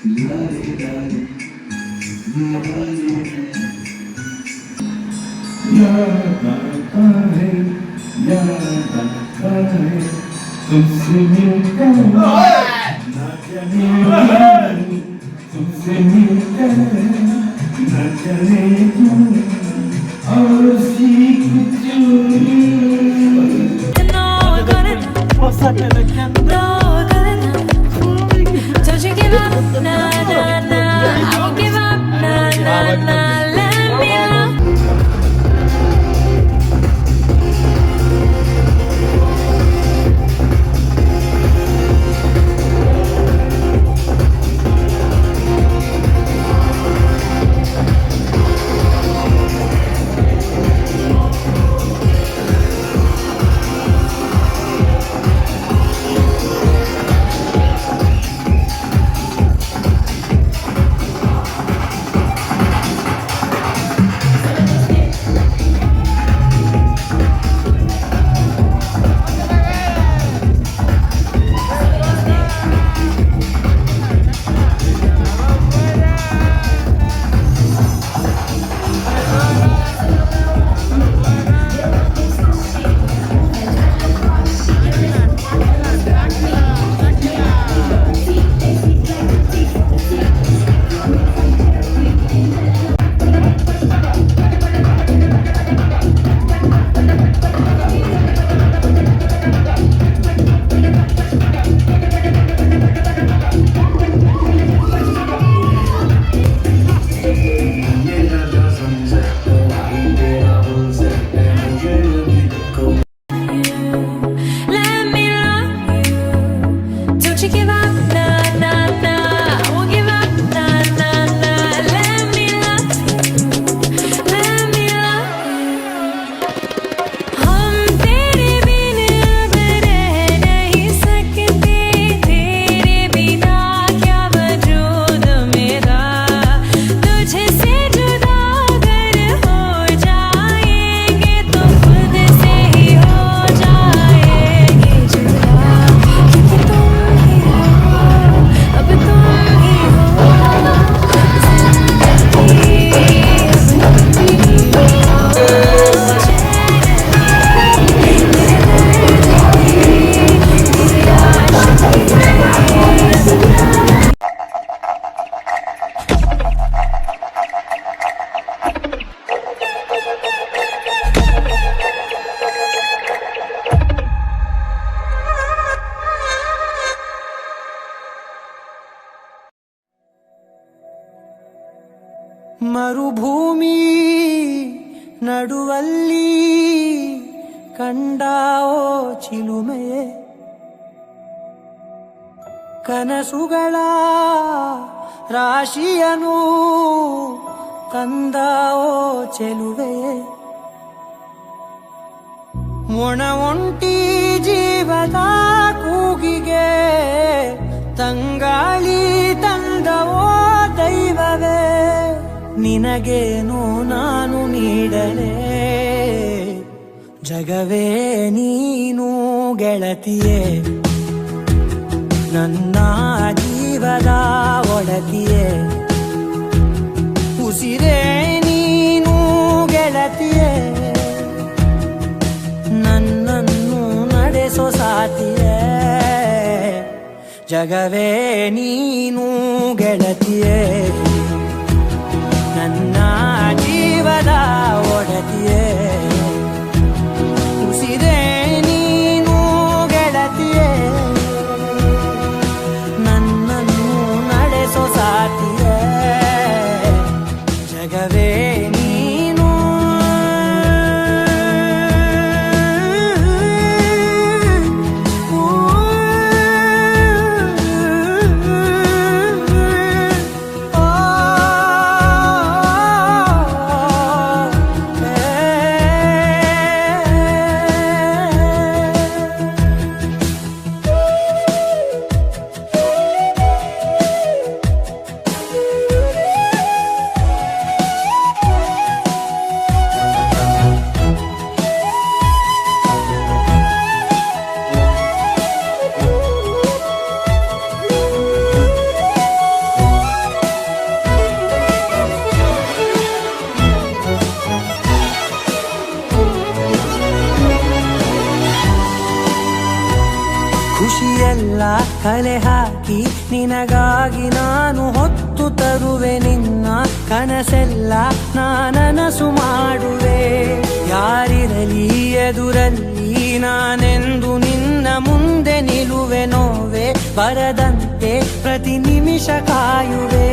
तुमसे मिलकर ना जाने तुमसे मिलकर ना जाने क्यों और सीख Don't you give up, nah, nah, nah. I won't give up, nah, nah, nah. Let me love. ಮರುಭೂಮಿ ನಡುವಲ್ಲಿ ಕಂಡಾವೋ ಚಿಲುಮೆಯೇ ಕನಸುಗಳ ರಾಶಿಯನು ತಂದಾವೋ ಚೆಲುವೆಯೇ ಒಣ ಒಂಟಿ ಜೀವದ ಕೂಗಿಗೆ ತಂಗಾಳಿ ತಂದವೋ ದೈವವೇ ನಿನಗೇನು ನಾನು ನೀಡಲೇ ಜಗವೇ ನೀನು ಗೆಳತಿಯೇ ನನ್ನ ಜೀವದ ಒಡತಿಯೇ ಉಸಿರೇ ನೀನು ಗೆಳತಿಯೇ ನನ್ನನ್ನು ನಡೆಸೋ ಸಾತಿಯೇ ಜಗವೇ ನೀನು ಗೆಳತಿಯೇ ನನ್ನ ಜೀವದ ಒಡತಿಯೇ ಉಸಿರೇ ನೀನು ಗೆಳತಿಯೇ ನನ್ನನ್ನು ನಡೆಸೋ ಸಾತಿಯೇ ಜಗವೇ ನೀನು ಓ ಕಲೆ ಹಾಕಿ ನಿನಗಾಗಿ ನಾನು ಹೊತ್ತು ತರುವೆ ನಿನ್ನ ಕನಸೆಲ್ಲ ನಾನನಸು ಮಾಡುವೆ ಯಾರಿರಲಿ ಎದುರಲ್ಲಿ ನಾನೆಂದು ನಿನ್ನ ಮುಂದೆ ನಿಲ್ಲುವೆ ನೋವೆ ಬರದಂತೆ ಪ್ರತಿ ನಿಮಿಷ ಕಾಯುವೆ